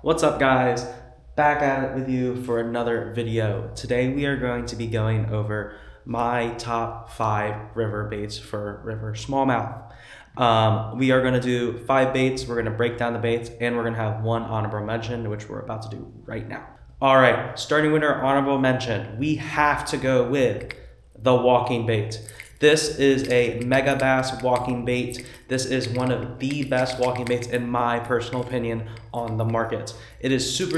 What's up, guys? Back at it with you for another video. Today we are going to be going over my top 5 river baits for River Smallmouth. We are going to do 5 baits, we're going to break down the baits, and we're going to have one honorable mention, which we're about to do right now. Alright, starting with our honorable mention, we have to go with the walking bait. This is a mega bass walking bait. This is one of the best walking baits in my personal opinion on the market. It is super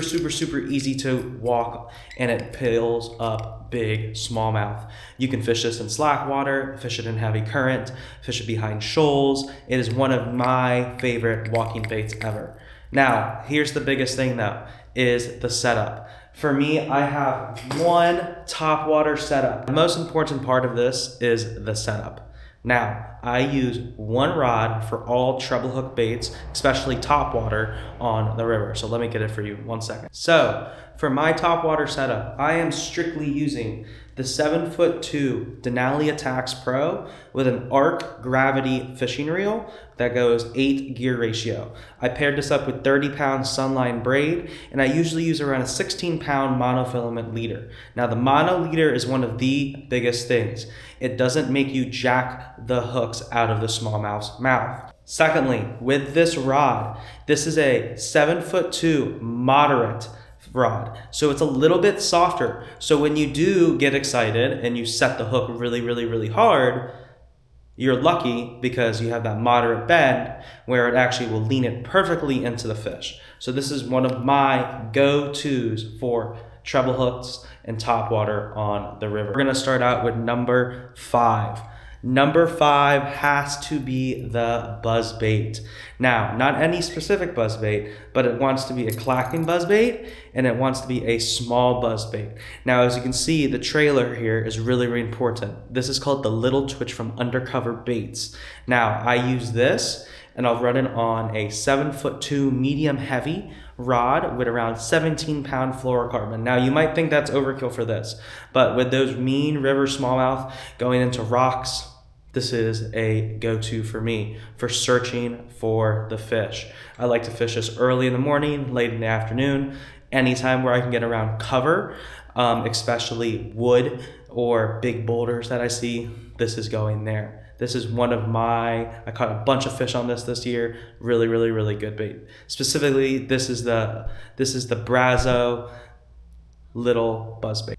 easy to walk, and it pulls up big smallmouth. You can fish this in slack water, fish it in heavy current, fish it behind shoals. It is one of my favorite walking baits ever. Now, here's the biggest thing though, is the setup. For me, I have one topwater setup. The most important part of this is the setup. Now, I use one rod for all treble hook baits, especially topwater on the river. So let me get it for you, 1 second. So for my topwater setup, I am strictly using the 7'2" Denali Attacks Pro with an arc gravity fishing reel that goes 8 gear ratio. I paired this up with 30-pound Sunline braid, and I usually use around a 16-pound monofilament leader. Now the mono leader is one of the biggest things. It doesn't make you jack the hooks out of the smallmouth's mouth. Secondly, with this rod, this is a 7'2" moderate rod, so it's a little bit softer. So when you do get excited and you set the hook really hard, you're lucky because you have that moderate bend where it actually will lean it perfectly into the fish. So this is one of my go-tos for treble hooks and topwater on the river. We're gonna start out with number 5. Number 5 has to be the buzzbait. Now, not any specific buzzbait, but it wants to be a clacking buzzbait, and it wants to be a small buzzbait. Now, as you can see, the trailer here is really important. This is called the Little Twitch from Undercover Baits. Now, I use this, and I'll run it on a 7'2" medium heavy rod with around 17-pound fluorocarbon. Now, you might think that's overkill for this, but with those mean river smallmouth going into rocks, this is a go-to for me for searching for the fish. I like to fish this early in the morning, late in the afternoon, anytime where I can get around cover, especially wood or big boulders that I see, this is going there. This is one of I caught a bunch of fish on this year. Really good bait. Specifically, this is the Brazo little buzzbait.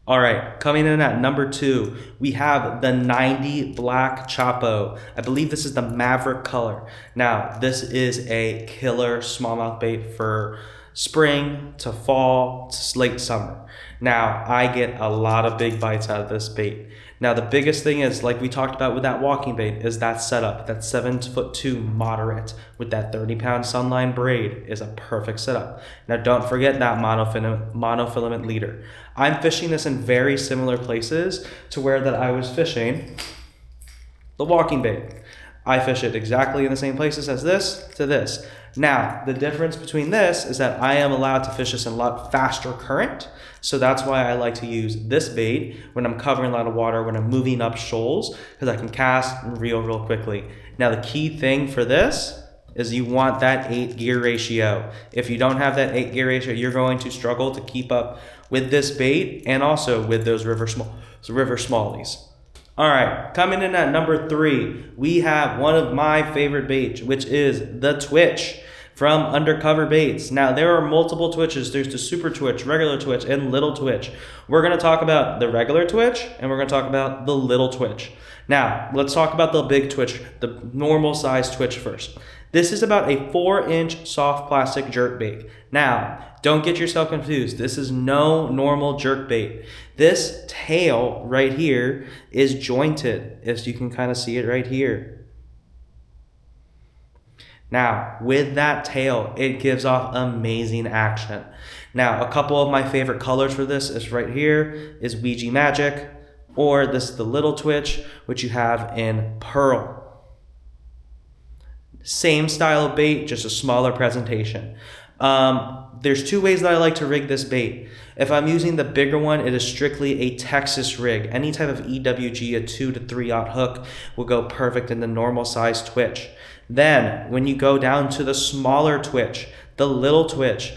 All right, coming in at number 2, we have the 90 Black Choppo. I believe this is the Maverick color. Now, this is a killer smallmouth bait for spring to fall to late summer. Now, I get a lot of big bites out of this bait. Now, the biggest thing is, like we talked about with that walking bait, is that setup. That 7'2" moderate with that 30-pound Sunline braid is a perfect setup. Now, don't forget that monofilament leader. I'm fishing this in very similar places to where that I was fishing the walking bait. I fish it exactly in the same places as this to this. Now, the difference between this is that I am allowed to fish this in a lot faster current. So that's why I like to use this bait when I'm covering a lot of water, when I'm moving up shoals, because I can cast and reel real quickly. Now, the key thing for this is you want that 8 gear ratio. If you don't have that 8 gear ratio, you're going to struggle to keep up with this bait and also with those river smallies. All right, coming in at number 3, we have one of my favorite baits, which is the Twitch from Undercover Baits. Now, there are multiple Twitches. There's the Super Twitch, Regular Twitch, and Little Twitch. We're going to talk about the Regular Twitch, and we're going to talk about the Little Twitch. Now, let's talk about the big Twitch, the normal size Twitch first. This is about a 4-inch soft plastic jerk bait. Now, don't get yourself confused. This is no normal jerk bait. This tail right here is jointed, as you can kind of see it right here. Now, with that tail, it gives off amazing action. Now, a couple of my favorite colors for this is right here is Ouija Magic, or this is the Little Twitch, which you have in Pearl. Same style of bait, just a smaller presentation. There's 2 ways that I like to rig this bait. If I'm using the bigger one, it is strictly a Texas rig. Any type of EWG, a 2 to 3/0 hook will go perfect in the normal size Twitch. Then, when you go down to the smaller Twitch, The little twitch.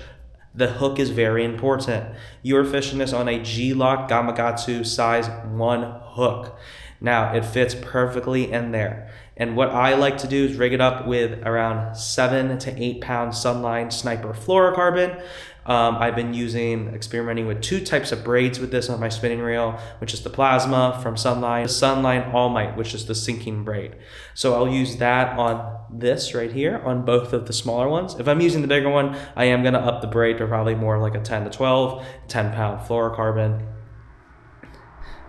The hook is very important. You're fishing this on a G-Lock Gamakatsu size 1 hook. Now, it fits perfectly in there. And what I like to do is rig it up with around 7 to 8 pound Sunline Sniper fluorocarbon. I've been experimenting with 2 types of braids with this on my spinning reel, which is the Plasma from Sunline, the Sunline All Might, which is the sinking braid. So I'll use that on this right here, on both of the smaller ones. If I'm using the bigger one, I am gonna up the braid to probably more like a 10 to 12, 10 pound fluorocarbon.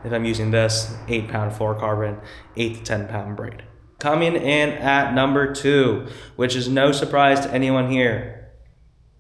If I'm using this, 8 pound fluorocarbon, 8 to 10 pound braid. Coming in at number 2, which is no surprise to anyone here,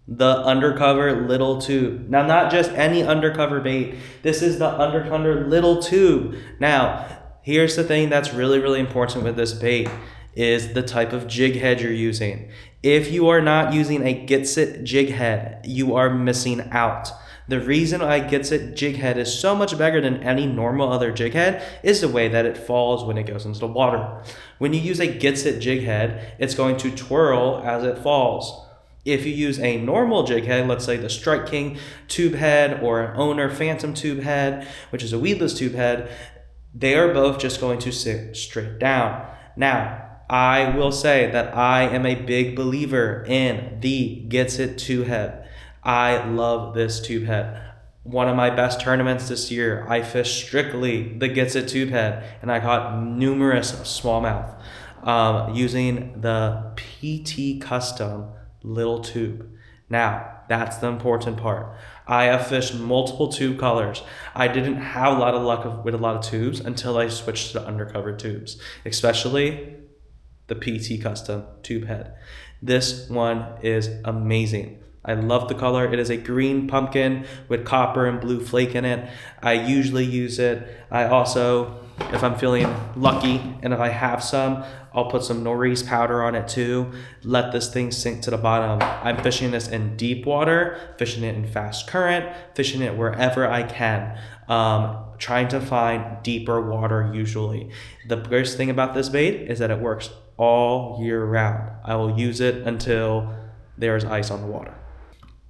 the Undercover Little Tube. Now, not just any undercover bait. This is the Undercover Little Tube. Now, here's the thing that's really, really important with this bait is the type of jig head you're using. If you are not using a Gitsit jig head, you are missing out. The reason a Gitsit jig head is so much better than any normal other jig head is the way that it falls when it goes into the water. When you use a Gitsit jig head, it's going to twirl as it falls. If you use a normal jig head, let's say the Strike King tube head or an Owner Phantom tube head, which is a weedless tube head, they are both just going to sit straight down. Now, I will say that I am a big believer in the Gitsit tube head. I love this tube head. One of my best tournaments this year, I fished strictly the Gitsit tube head, and I caught numerous smallmouth using the PT Custom little tube. Now, that's the important part. I have fished multiple tube colors. I didn't have a lot of luck with a lot of tubes until I switched to undercover tubes, especially the PT Custom tube head. This one is amazing. I love the color. It is a green pumpkin with copper and blue flake in it. I usually use it. I also, if I'm feeling lucky and if I have some, I'll put some Norris powder on it too. Let this thing sink to the bottom. I'm fishing this in deep water, fishing it in fast current, fishing it wherever I can. Trying to find deeper water usually. The best thing about this bait is that it works all year round. I will use it until there's ice on the water.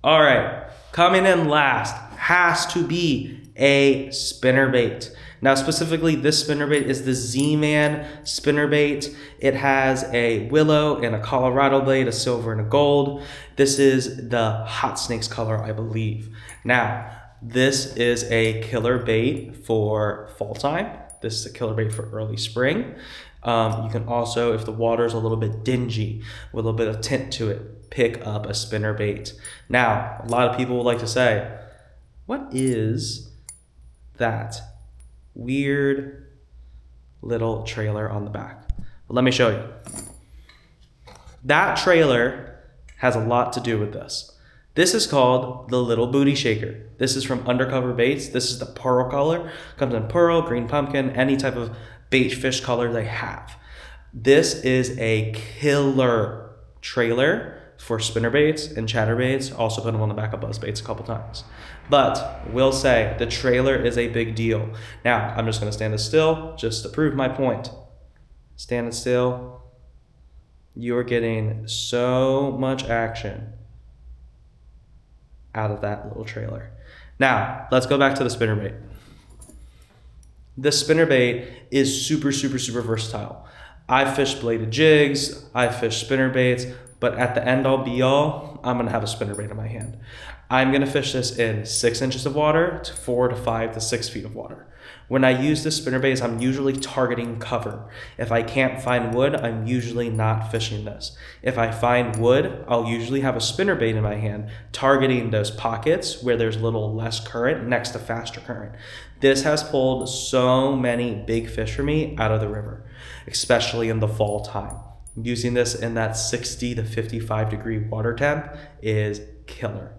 All right, coming in last has to be a spinnerbait. Now, specifically, this spinnerbait is the Z-Man spinnerbait. It has a willow and a Colorado blade, a silver and a gold. This is the Hot Snakes color, I believe. Now, this is a killer bait for fall time. This is a killer bait for early spring. You can also, if the water is a little bit dingy, with a little bit of tint to it, pick up a spinnerbait. Now, a lot of people would like to say, what is that weird little trailer on the back? Well, let me show you. That trailer has a lot to do with this. This is called the Little Booty Shaker. This is from Undercover Baits. This is the pearl color. Comes in pearl, green pumpkin, any type of bait fish color they have. This is a killer trailer for spinnerbaits and chatterbaits. Also put them on the back of buzzbaits a couple times. But we'll say the trailer is a big deal. Now, I'm just gonna stand it still just to prove my point. Stand it still. You're getting so much action out of that little trailer. Now, let's go back to the spinnerbait. The spinnerbait is super, super, super versatile. I fish bladed jigs, I fish spinnerbaits, but at the end all be all, I'm gonna have a spinnerbait in my hand. I'm gonna fish this in 6 inches of water to 4 to 5 to 6 feet of water. When I use this spinnerbait, I'm usually targeting cover. If I can't find wood, I'm usually not fishing this. If I find wood, I'll usually have a spinnerbait in my hand, targeting those pockets where there's a little less current next to faster current. This has pulled so many big fish for me out of the river, especially in the fall time. Using this in that 60 to 55 degree water temp is killer.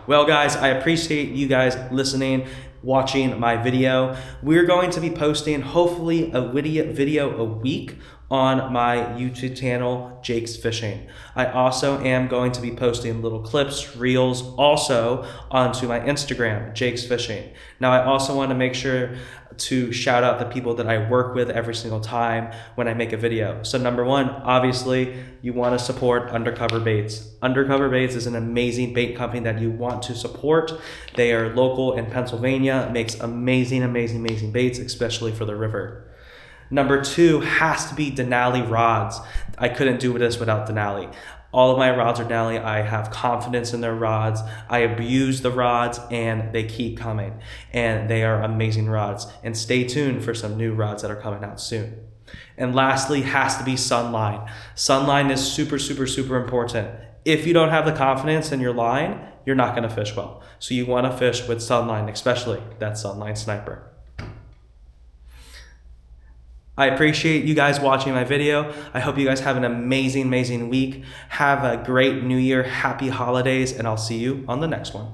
Well, guys, I appreciate you guys listening, watching my video. We're going to be posting hopefully a video a week on my YouTube channel, Jake's Fishing. I also am going to be posting little clips, reels, also onto my Instagram, Jake's Fishing. Now, I also want to make sure to shout out the people that I work with every single time when I make a video. So number one, obviously, you want to support Undercover Baits. Undercover Baits is an amazing bait company that you want to support. They are local in Pennsylvania, makes amazing, amazing, amazing baits, especially for the river. Number two has to be Denali rods. I couldn't do this without Denali. All of my rods are Denali. I have confidence in their rods. I abuse the rods and they keep coming. And they are amazing rods. And stay tuned for some new rods that are coming out soon. And lastly has to be Sunline. Sunline is super, super, super important. If you don't have the confidence in your line, you're not going to fish well. So you want to fish with Sunline, especially that Sunline Sniper. I appreciate you guys watching my video. I hope you guys have an amazing, amazing week. Have a great new year, happy holidays, and I'll see you on the next one.